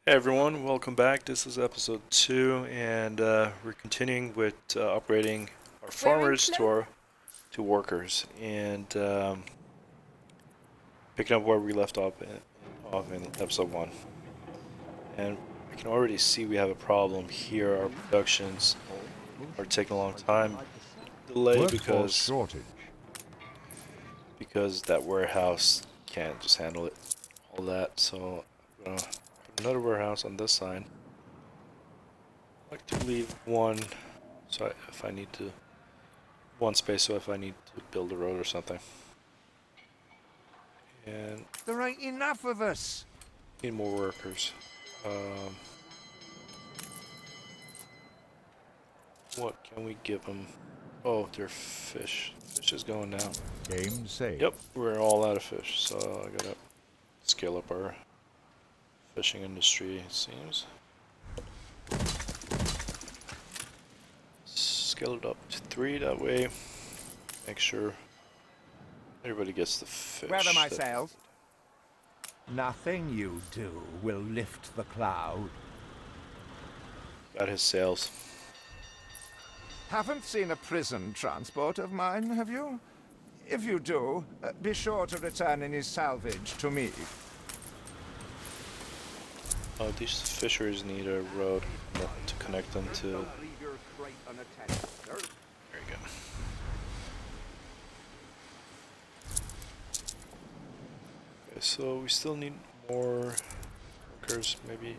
Hey everyone, welcome back. This is episode 2, and we're continuing with upgrading our We're in farmers to close. our to workers, and picking up where we left off in episode 1. And I can already see we have a problem here. Our productions are taking a long time, delay Workforce shortage. because that warehouse can't just handle it, all that. So I'm gonna put another warehouse on this side. I like to leave one, so if I need to. One space, so if I need to build a road or something. And There ain't enough of us. need more workers. Um, what can we give them? Oh, they're fish. Fish is going down. Game saved. Yep, we're all out of fish, so I gotta scale up our fishing industry, it seems. Scale it up to 3, that way make sure everybody gets the fish. Where are my sails? Nothing you do will lift the cloud. Got his sails. Haven't seen a prison transport of mine, have you? If you do, be sure to return any salvage to me. Oh, these fishers need a road to connect them to. There you go. Okay, so we still need more workers, maybe.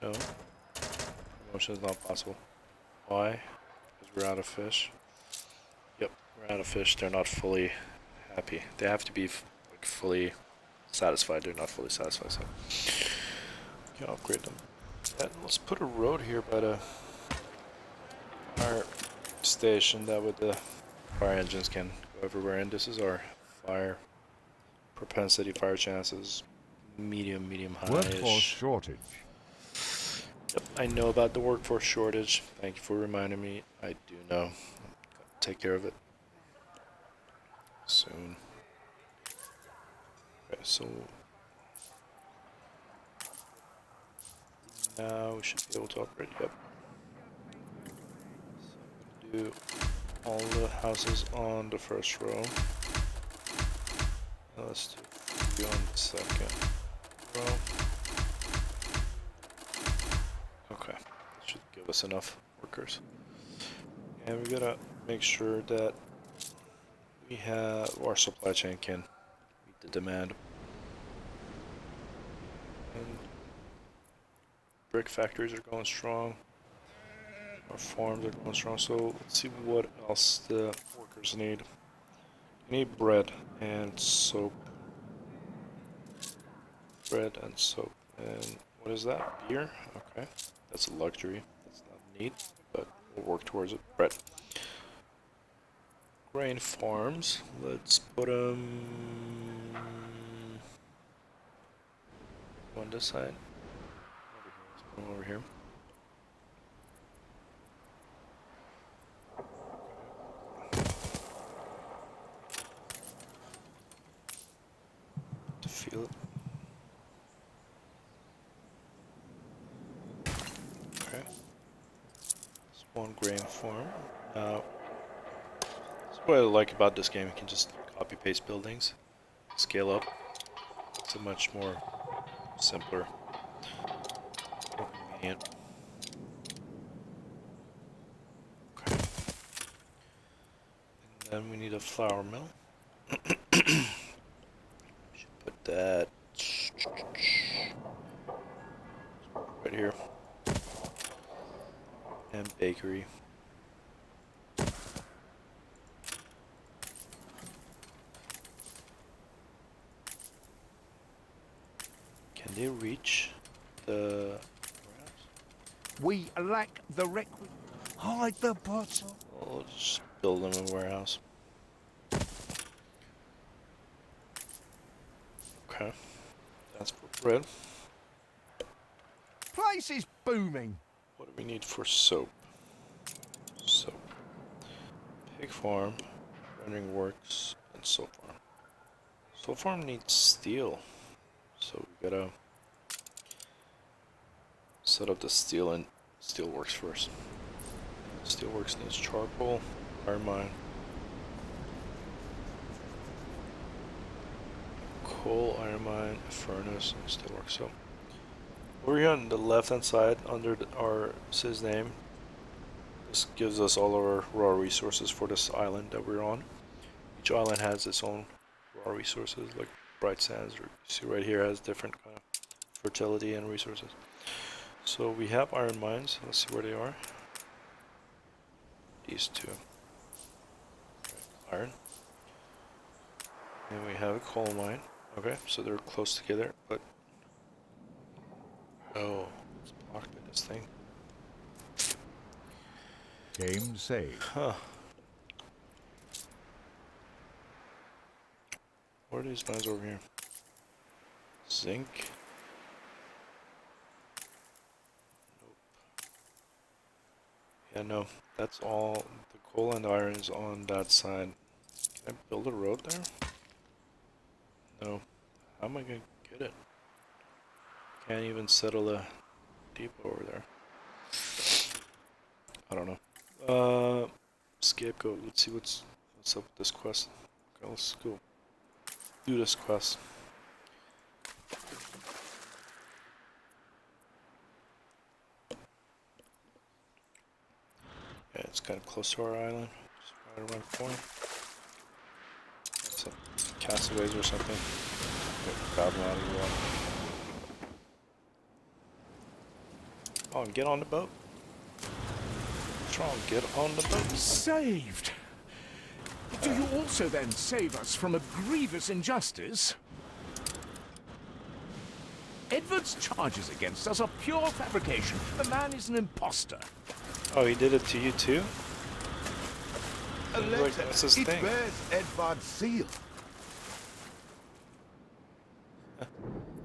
No. Promotion is not possible. Why? Because we're out of fish. Yep, we're out of fish. They're not fully happy. They have to be like fully satisfied. They're not fully satisfied, so we can upgrade them. And let's put a road here by the fire station. That way the fire engines can go everywhere. And this is our fire propensity, fire chances, medium, Workforce high-ish. shortage. Yep, I know about the workforce shortage. Thank you for reminding me. I do know. Take care of it soon. Okay, so now we should be able to upgrade. Yep. So I'm gonna do all the houses on the first row. Now let's do 3 on the second row. Okay, that should give us enough workers. And we gotta make sure that we have our supply chain can meet the demand. And brick factories are going strong. Our farms are going strong. So let's see what else the workers need. They need bread and soap. Bread and soap. And what is that? Beer? Okay. That's a luxury. That's not neat, but we'll work towards it. Bread. Grain farms. Let's put them on this side. Let's put them over here. To feel it. Okay. It's one grain farm. That's what I like about this game. You can just copy paste buildings, scale up. It's a much more simpler, more convenient. Okay. And then we need a flour mill. Should put that right here. And bakery. Can they reach the warehouse? We lack the requisite. Hide the bottle. We'll just build them a warehouse. Okay. That's for bread. Place is booming. What do we need for soap? Soap. Pig farm, rendering works, and soap farm. Soap farm needs steel. So we gotta set up the steel and steelworks first. Steelworks needs charcoal, iron mine, coal, iron mine, furnace, and steelworks. So over here on the left hand side, under our says name, this gives us all of our raw resources for this island that we're on. Each island has its own raw resources, like bright sands. You see right here has different kind of fertility and resources. So we have iron mines. Let's see where they are. These two. Iron. And we have a coal mine. Okay, so they're close together, but oh, it's blocked by this thing. Game saved. Huh. What are these mines over here? Zinc. Nope. Yeah, no. That's all. The coal and iron is on that side. Can I build a road there? No. How am I gonna get it? Can't even settle a depot over there. I don't know. Scapegoat. Let's see what's up with this quest. Okay, let's go do this quest. Yeah, it's kind of close to our island. Just right around the corner. Some castaways or something. Grab them out of the water. Oh, and get on the boat. Strong, get on the boat. Saved! Do you also then save us from a grievous injustice? Edward's charges against us are pure fabrication. The man is an imposter. Oh, he did it to you too? A Like, letter. that's his It thing. bears Edvard's seal.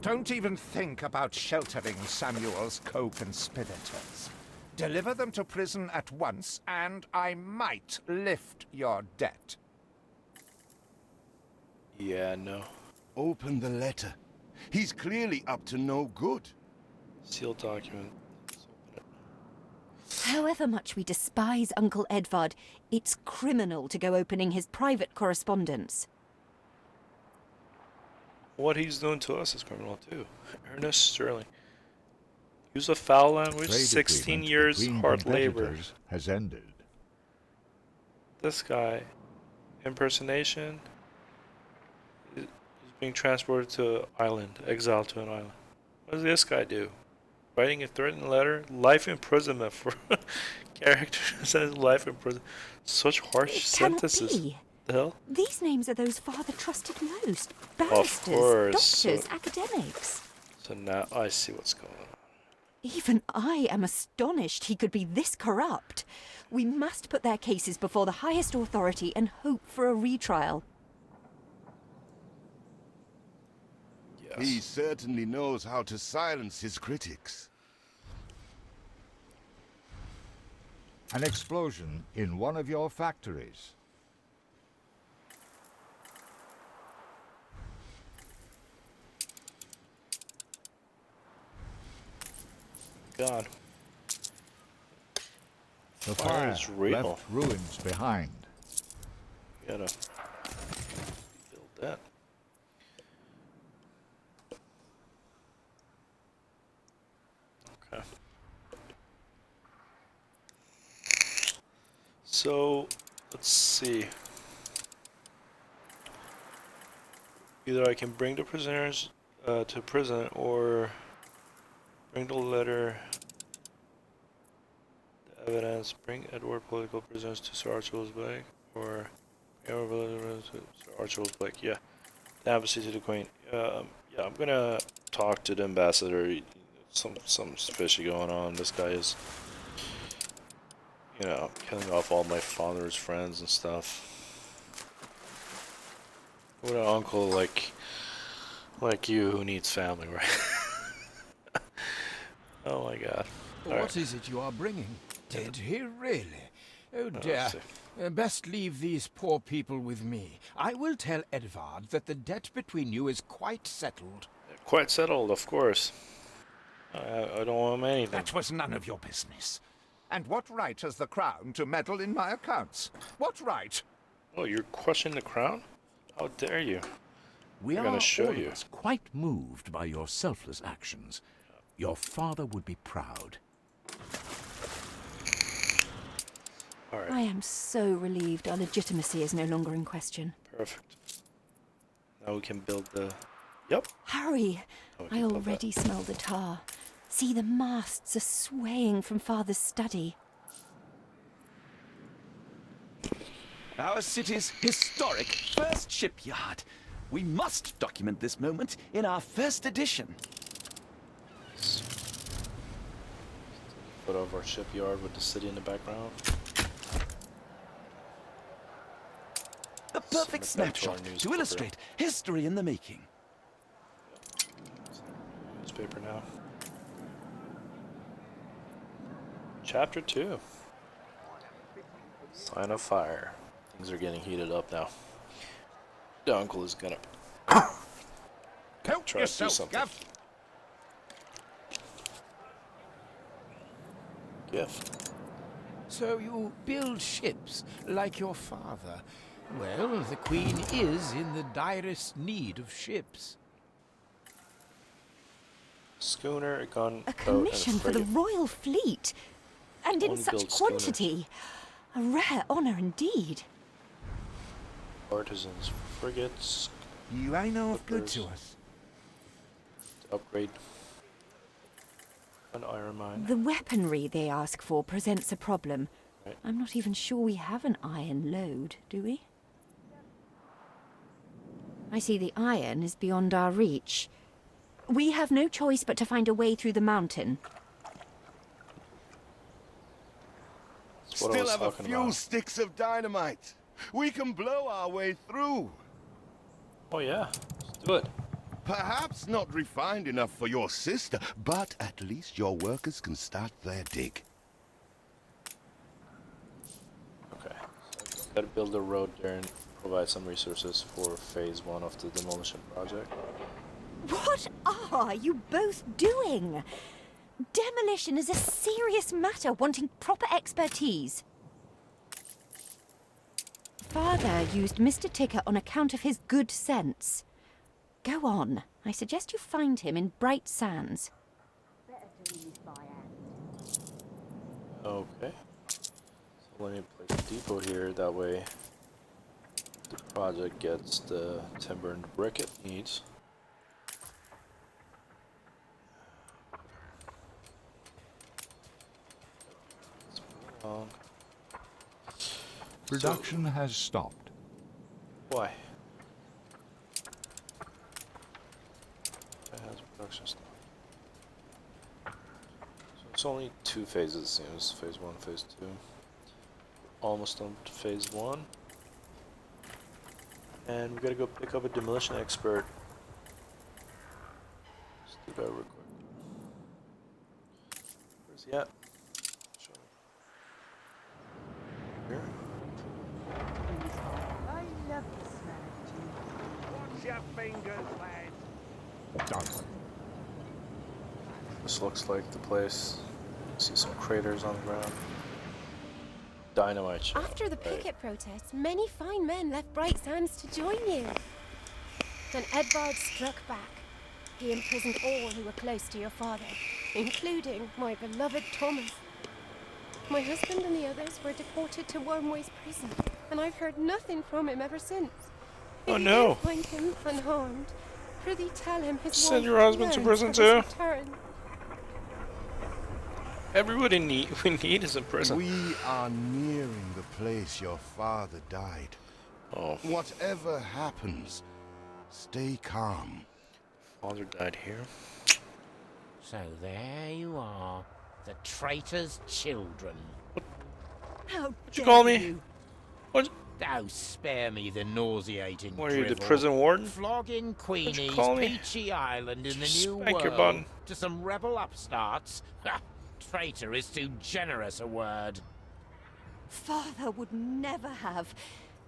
Don't even think about sheltering Samuel's co-conspirators. Deliver them to prison at once, and I might lift your debt. Yeah, no. Open the letter. He's clearly up to no good. Sealed document. Let's open it. However much we despise Uncle Edvard, it's criminal to go opening his private correspondence. What he's doing to us is criminal too. Ernest Sterling. Use of foul language, Trade 16 agreement years between hard labor. competitors has ended. This guy, impersonation, he's being transported to an island, exiled to an island. What does this guy do? Writing a threatening letter, life imprisonment for character says life in prison. Such harsh It cannot sentences. be. The hell? These names are those father trusted most. Of Barristers, course. doctors, academics. So now I see what's going on. Even I am astonished he could be this corrupt. We must put their cases before the highest authority and hope for a retrial. Yes. He certainly knows how to silence his critics. An explosion in one of your factories. God. The Fire fire is real. left ruins behind. We gotta build that. Okay. So let's see. Either I can bring the prisoners to prison or bring the letter, the evidence, bring Edward political prisoners to Sir Archibald's Blake, or bring Edward political prisoners to Sir Archibald's Blake. Yeah, the embassy to the Queen. Yeah, I'm gonna talk to the ambassador. Something's fishy going on. This guy is, killing off all my father's friends and stuff. What an uncle like you who needs family, right? Oh my God. What is it you are bringing? Did he really? Oh dear. see. Best leave these poor people with me. I will tell Edvard that the debt between you is quite settled. Yeah, Quite settled, of course. I don't want anything. That was none of your business. And what right has the Crown to meddle in my accounts? What right? Oh, you're questioning the crown? How dare you? We I'm are gonna show all you. of us quite moved by your selfless actions. Your father would be proud. Alright, I am so relieved our legitimacy is no longer in question. perfect. Now we can build the... Yep. Hurry! Oh, we I can build that. already smell the tar. See, the masts are swaying from Father's study. Our city's historic first shipyard. We must document this moment in our first edition. Put over our shipyard with the city in the background. The perfect Submit that to our snapshot to newspaper. illustrate history in the making. Newspaper now. Chapter 2. Sign of fire. Things are getting heated up now. The uncle is gonna Help try to do yourself, something. Gav. Gift. So you build ships like your father. Well, the Queen is in the direst need of ships. Schooner, a gun, A boat, commission and a for the frigate. Royal Fleet! And in Only such build schooners. quantity! A rare honour indeed. Artisans, frigates, You I know of good to Clippers. us. to upgrade. An iron mine. The weaponry they ask for presents a problem. Right. I'm not even sure we have an iron load, do we? I see the iron is beyond our reach. We have no choice but to find a way through the mountain. That's what I Still was have a talking few about. sticks of dynamite. We can blow our way through. Oh yeah, let's do it. Perhaps not refined enough for your sister, but at least your workers can start their dig. Okay, so gotta build a road there and provide some resources for phase 1 of the demolition project. What are you both doing? Demolition is a serious matter wanting proper expertise. Father used Mr. Ticker on account of his good sense. Go on. I suggest you find him in Bright Sands. Okay. So let me place a depot here, that way the project gets the timber and brick it needs. Let's move along. Production has stopped. Why? It has production stuff. So it's only 2 phases, it seems. Phase 1, phase 2. Almost done to phase 1. And we gotta go pick up a demolition expert. Let's do that real quick. Where's he at? Show me. Here? Watch your fingers, lad. Done. This looks like the place. See some craters on the ground. Dynamite shell. After the Right. picket protests, many fine men left Bright Sands to join you. Then Edvard struck back. He imprisoned all who were close to your father, including my beloved Thomas. My husband and the others were deported to Wormway's prison, and I've heard nothing from him ever since. Oh, If you no. do find him unharmed, prithee tell him his Send wife your husband to yearns prison for his too. return. Everybody we need is in prison. We are nearing the place your father died. Oh, Whatever happens, stay calm. father died here. So there you are, the traitor's children. How What'd you call me? you? What? Oh, spare me the nauseating What are you, the drivel. prison warden? Flogging Queenie's call me? peachy island in the new Spank your world bun. to some rebel upstarts? Ha! Traitor is too generous a word. Father would never have.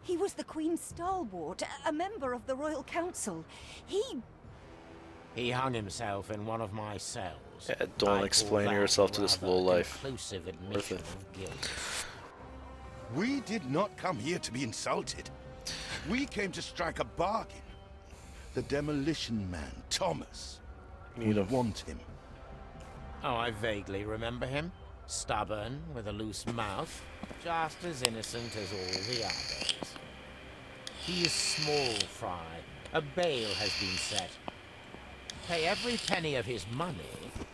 He was the Queen's stalwart, a member of the Royal Council. He... He hung himself in one of my cells. Yeah, don't I explain call that yourself to this rather low life. conclusive Worth admission it. of guilt. We did not come here to be insulted. We came to strike a bargain. The demolition man, Thomas. Need We him. want him. Oh, I vaguely remember him. Stubborn, with a loose mouth, just as innocent as all the others. He is small fry. A bail has been set. Pay every penny of his money,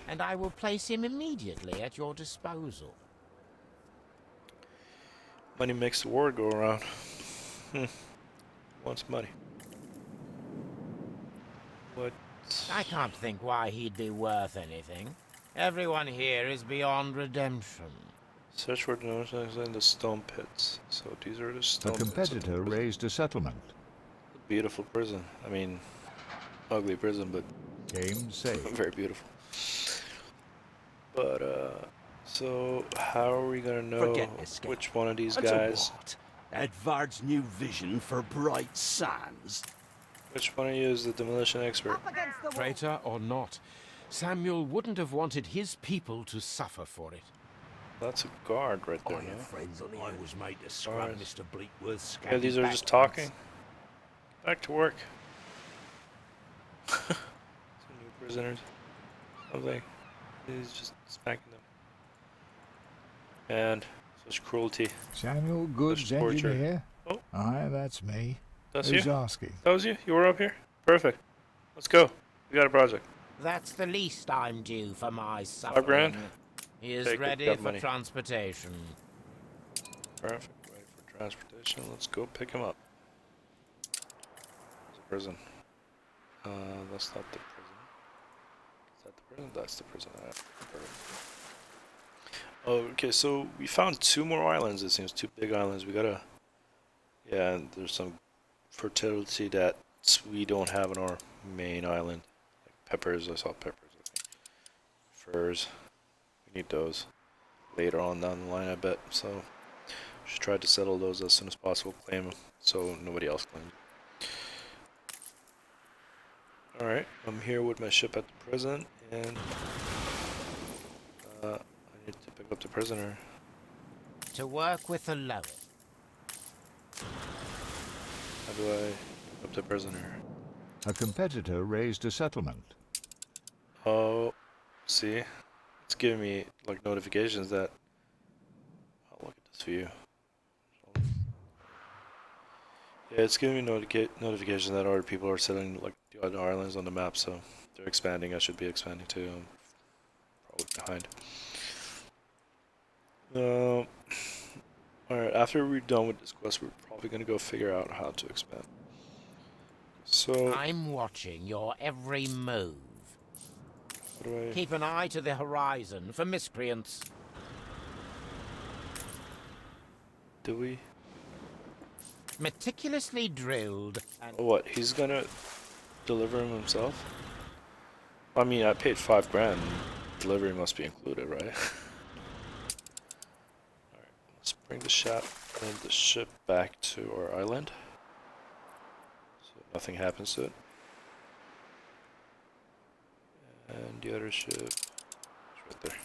and I will place him immediately at your disposal. Money makes the world go around. Wants money. What? I can't think why he'd be worth anything. Everyone here is beyond redemption. Search for donations in the stone pits. So these are the A stone pits. of the competitor prison. raised a settlement. Beautiful prison. I mean, ugly prison, but Game saved. very beautiful. But so how are we gonna know Forget escape. which one of these And so guys? what? Edvard's new vision for bright sands. Which one of you is the demolition expert? Traitor or not, Samuel wouldn't have wanted his people to suffer for it. That's a guard right there, no? friends on the I was made to scrub Alright. Mr. Bleakworth's Yeah, these are just talking. Back to work. Some new prisoners. Something. He's just smacking them. And such cruelty. Samuel Goods, Such torture. engineer. Oh. Aye, that's me. That's Who's you? asking? That was you? You were up here? Perfect. Let's go. We got a project. That's the least I'm due for my suffering. 5 grand? He is Take it, ready got for money. transportation. Perfect. Wait for transportation. Let's go pick him up. There's a prison. That's not the prison. Is that the prison? That's the prison. Alright, perfect. Okay, so we found 2 more islands, it seems. 2 big islands. We gotta... Yeah, and there's some fertility that we don't have on our main island. Like peppers, I saw peppers, I think. Furs. We need those later on down the line, I bet. So, should try to settle those as soon as possible. Claim them so nobody else claims them. Alright, I'm here with my ship at the prison, and I need to pick up the prisoner. To work with the lower. How do I pick up the prisoner? A competitor raised a settlement. Oh, see? It's giving me, like, notifications that... Oh, look at this view. Yeah, it's giving me notifications that other people are settling, like, the other islands on the map, so they're expanding. I should be expanding too. I'm probably behind. Alright, after we're done with this quest, we're probably gonna go figure out how to expand. So, I'm watching your every move. how do I... Keep an eye to the horizon for miscreants. Do we... Meticulously drilled and... Oh, what? He's gonna deliver him himself? I mean, I paid 5 grand. Delivery must be included, right? Alright, let's bring the ship back to our island. So nothing happens to it. And the other ship is right there.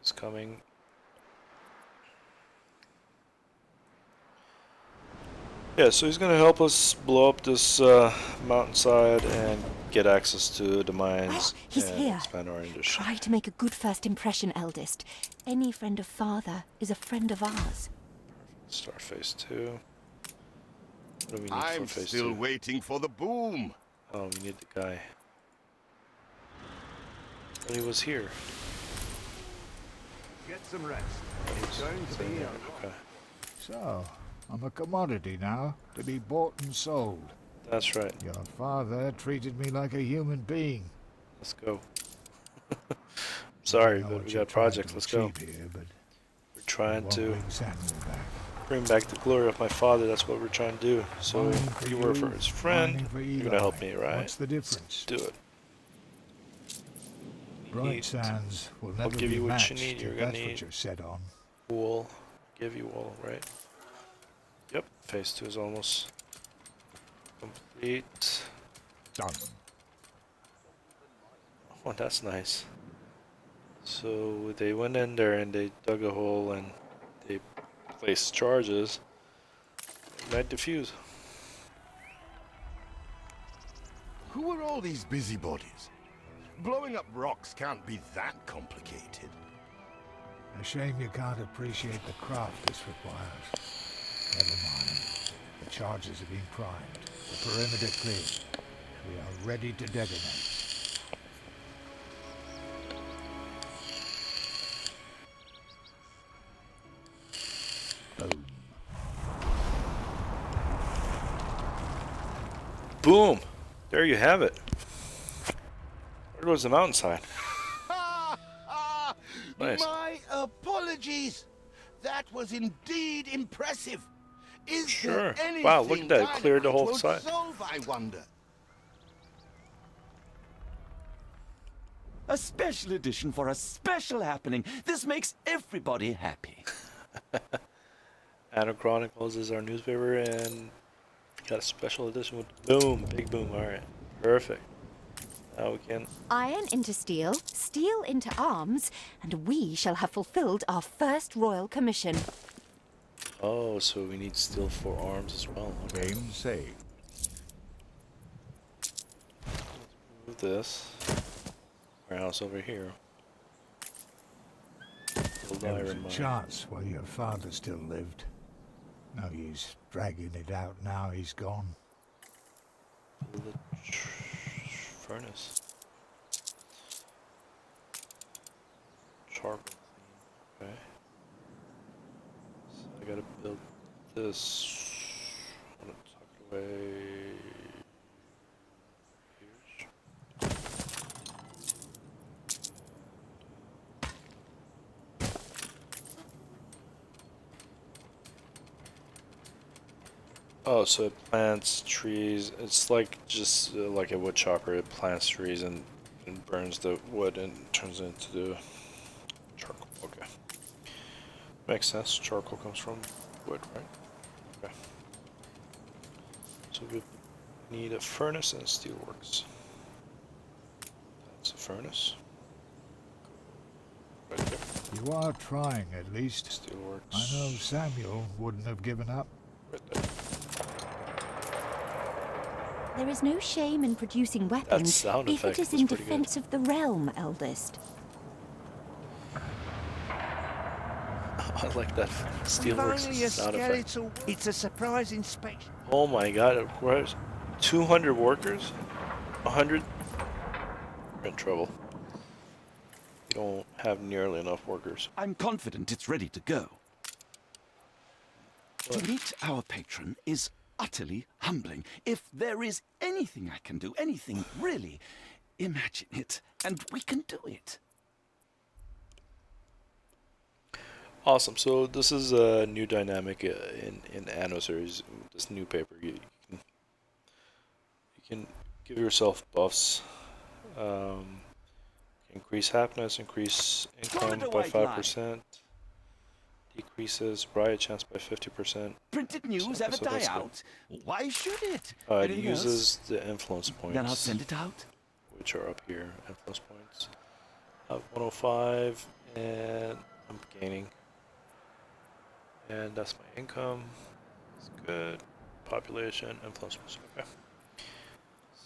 He's coming. Yeah, so he's gonna help us blow up this mountainside and get access to the mines He's and here. expand our industry. Try to make a good first impression, eldest. Any friend of father is a friend of ours. Start phase 2. What do we need I'm for phase still 2? waiting for the boom. Oh, we need the guy. But he was here. Get some rest. It's going to be a Okay, So, I'm a commodity now, to be bought and sold. that's right. Your father treated me like a human being. Let's go. Sorry, I know but what we you're got trying projects. to Let's go. achieve here, but We're trying won't to bring Samuel back. bring back the glory of my father. That's what we're trying to do. So, Mining for you were you, for his friend. mining for You're gonna help Eli. me, right? What's the difference? Let's do it. Bright need- sands will I'll never give be you what matched you need. if You're gonna that's need what you're set on. wool. Give you wool, right? Yep. Phase 2 is almost complete. Done. Oh, that's nice. So they went in there and they dug a hole and they placed charges. It might defuse. Who are all these busybodies? Blowing up rocks can't be that complicated. A shame you can't appreciate the craft this requires. Never mind. The charges have been primed. The perimeter cleared. We are ready to detonate. Boom. Boom! There you have it. There goes the mountainside. Nice. My apologies. That was indeed impressive. Is Sure. there anything Wow, look at that. It cleared the whole won't side. solve, I wonder? A special edition for a special happening. This makes everybody happy. ANNO Chronicles is our newspaper, and got a special edition with boom, big boom. All right, perfect. Now we can. Iron into steel, steel into arms, and we shall have fulfilled our first royal commission. Oh, so we need steel for arms as well. Okay. Game saved. Move this. Warehouse over here. Build There was iron a mine. chance while your father still lived. No use dragging it out now he's gone. Build a furnace. Charcoal. Okay. So I gotta build this. I'm gonna tuck it away. Here. Oh, so it plants trees. It's like just like a wood chopper. It plants trees and burns the wood and turns it into the charcoal. Okay. Makes sense. Charcoal comes from wood, right? Okay. So we need a furnace and steelworks. That's a furnace. Right there. You are trying, at least. Steelworks. I know Samuel wouldn't have given up. Right there. There is no shame in producing weapons sound if it effect is was in pretty good. defense of the realm, eldest. I like that steelworks Finally a sound effect. skeletal. It's a surprise inspection. Oh my god, of course. 200 workers? 100? We're in trouble. We don't have nearly enough workers. I'm confident it's ready to go. What? To meet our patron is utterly humbling. If there is anything I can do, anything really, imagine it, and we can do it. Awesome. So this is a new dynamic in ANNO series. This new paper, you can give yourself buffs. Increase happiness, increase income by 5%. Decreases riot chance by 50%. Printed news ever so die that's good. out? Why should it? It Anything else? uses the influence points. Then I'll send it out. Which are up here. Influence points. 105, and I'm gaining. And that's my income. It's good. Population, influence points. Okay.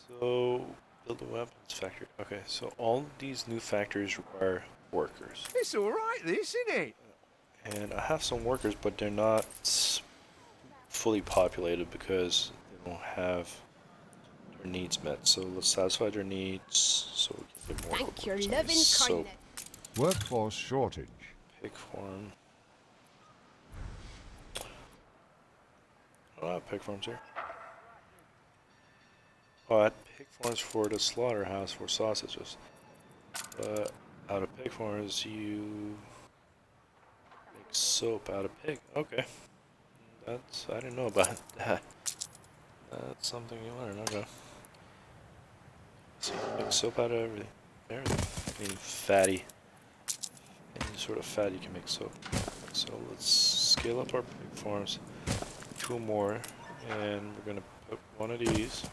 So build a weapons factory. Okay, so all these new factories require workers. It's all right, this, isn't it? And I have some workers, but they're not fully populated because they don't have their needs met. So let's satisfy their needs so we can get more. Thank your workers. loving So kindness. Workforce shortage. pig farm. I don't have pig farms here. Oh, I had pig farms for the slaughterhouse for sausages. But out of pig farms, you make soap out of pig. Okay. That's, I didn't know about that. That's something you learn, okay. So you make soap out of everything. Everything. Any fatty. Any sort of fat you can make soap. So let's scale up our pig farms. 2 more. And we're gonna put one of these.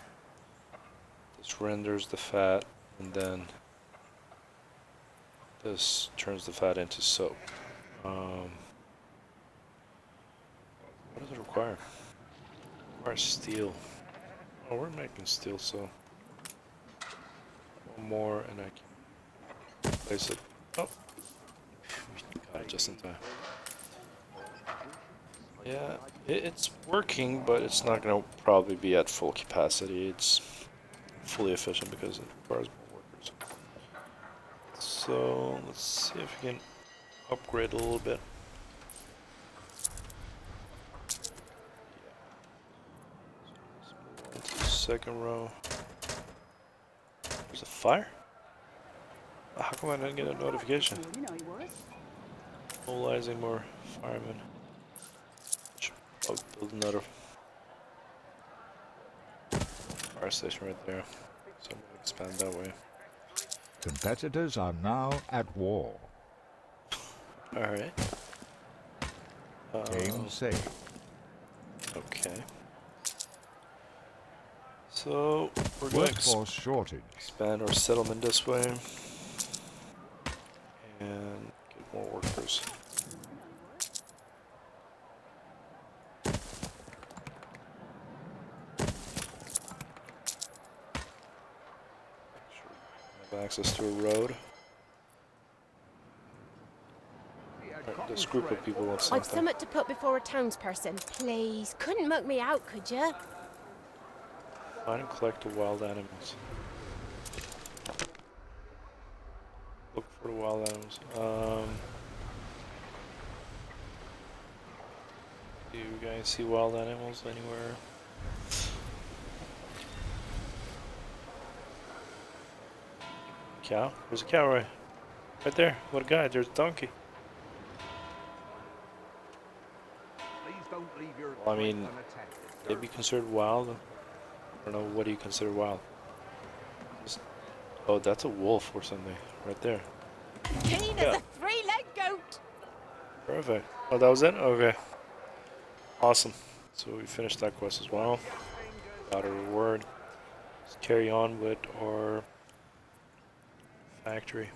This renders the fat, and then This turns the fat into soap. What does it require? It requires steel. Oh, we're making steel, so one more and I can place it. Oh, got it just in time. Yeah, it's working, but it's not gonna probably be at full capacity. It's fully efficient because it requires more workers. So let's see if we can upgrade a little bit. Yeah. Into the second row. There's a fire? How come I didn't get a notification? Mobilizing more firemen. Should probably build another fire station right there. So I'm gonna expand that way. Competitors are now at war. Alright. Game saved. Okay. So we're going to Workforce shortage. expand our settlement this way and get more workers. Have access to a road. Right, this group of people want I've something. something to put before a townsperson. Please, couldn't mug me out, could you? Find and collect the wild animals. Look for the wild animals. Do you guys see wild animals anywhere? Cow? There's a cow right there. What a guy. There's a donkey. Well, I mean, they'd be considered wild. I don't know. What do you consider wild? Oh, that's a wolf or something right there. Keen as a three-legged goat. Perfect. Oh, that was it? Okay. Awesome. So we finished that quest as well. Got a reward. Let's carry on with our factory.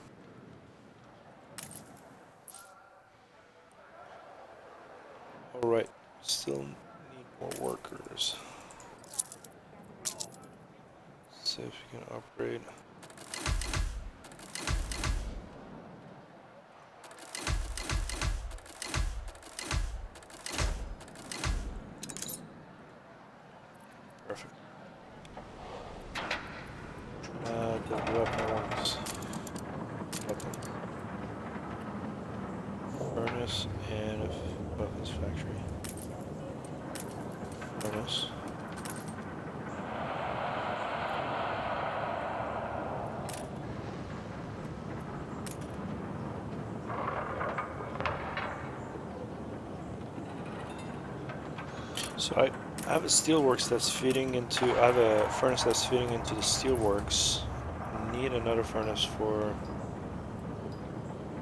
Alright. Still need more workers. See if we can upgrade. Perfect. The weapons. Furnace and a weapons factory. Furnace. So I have a steelworks that's feeding into, I have a furnace that's feeding into the steelworks. I need another furnace for,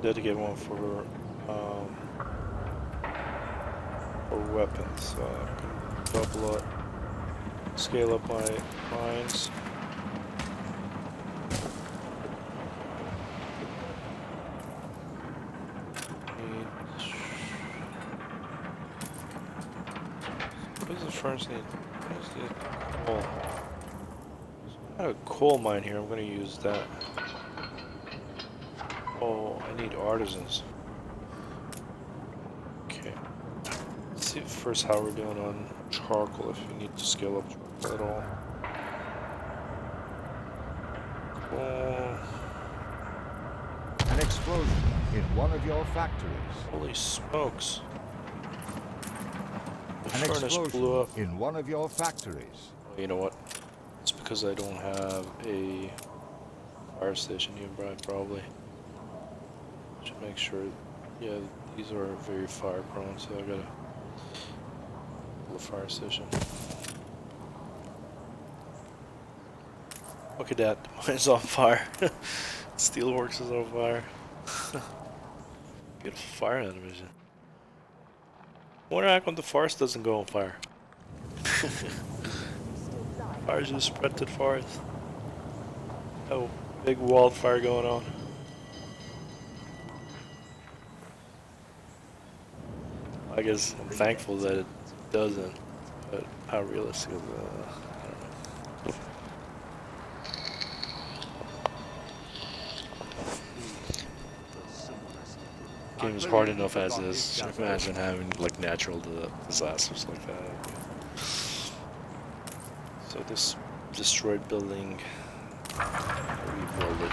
dedicate one for weapons. So I can double it, scale up my mines. What does the furnace need? What does the coal? I have a coal mine here. I'm going to use that. Oh, I need artisans. Okay. Let's see first how we're doing on charcoal. If we need to scale up charcoal at all. Coal. An explosion in one of your factories. Holy smokes! The An furnace blew explosion up. in one of your factories. You know what? It's because I don't have a fire station nearby, probably. Should make sure. Yeah, these are very fire prone, so I gotta build a fire station. Look at that, mine's on fire. Steelworks is on fire. Beautiful fire animation. Wonder how come the forest doesn't go on fire. Fires just spread to the forest. Oh, big wildfire going on. I guess I'm thankful that it doesn't. But how realistic is that? I don't know. Game is hard enough as is. Imagine having like natural disasters like that. So this destroyed building, rebuild it.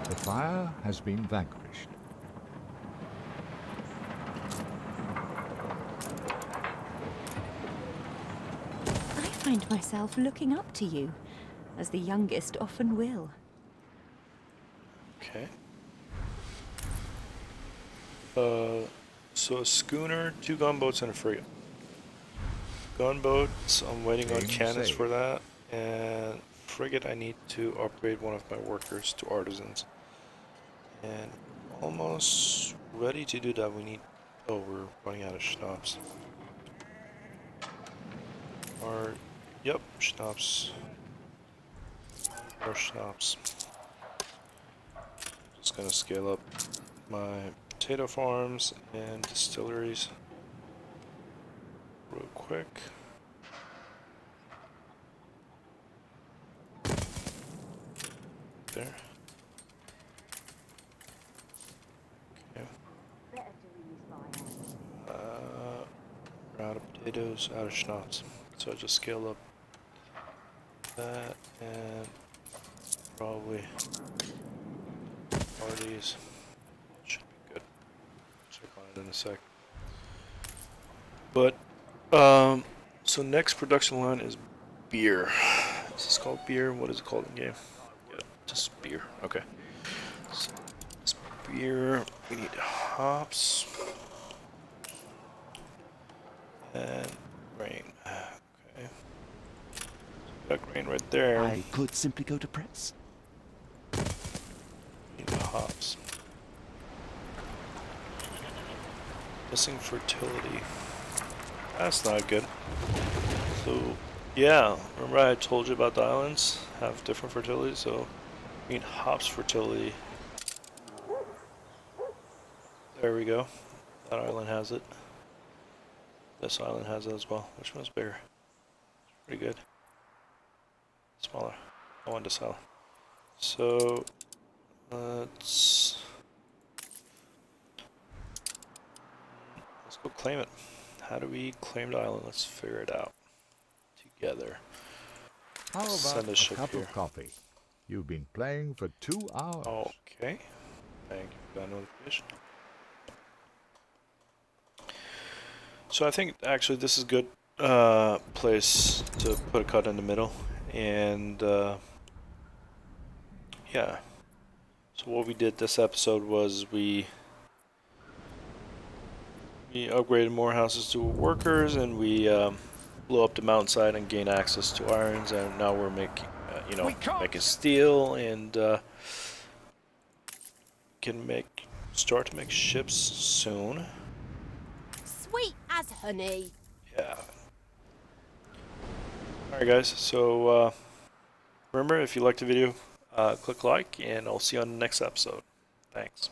The fire has been vanquished. I find myself looking up to you, as the youngest often will. Okay. So a schooner, 2 gunboats, and a frigate. Gunboats, I'm waiting on Game cannons saved. for that, and frigate, I need to upgrade one of my workers to artisans. And almost ready to do that. We need. Oh, we're running out of schnapps. Or, yep, schnapps. More schnapps. Just gonna scale up my potato farms and distilleries real quick. There. Okay. We're out of potatoes, out of schnapps. So I just scale up that and probably parties. Should be good. Check on it in a sec. But so next production line is beer. Is this called beer? What is it called in game? Yeah, just beer. Okay. So it's beer. We need hops and grain. Okay. Got grain right there. I could simply go to press. Need the hops. Missing fertility. That's not good. So, yeah, remember I told you about the islands have different fertility, so we need hops fertility. There we go. That island has it. This island has it as well. Which one's bigger? Pretty good. Smaller. I want to sell. So, let's go claim it. How do we claim the island? Let's figure it out together. How about Send a a ship cup here. of coffee? You've been playing for 2 hours. Okay. Thank you for that notification. So I think actually this is a good place to put a cut in the middle. And yeah. So what we did this episode was we upgraded more houses to workers, and we blew up the mountainside and gained access to irons, and now we're making, making steel, and can start to make ships soon. Sweet as honey. Yeah. All right, guys. So remember, if you liked the video, click like, and I'll see you on the next episode. Thanks.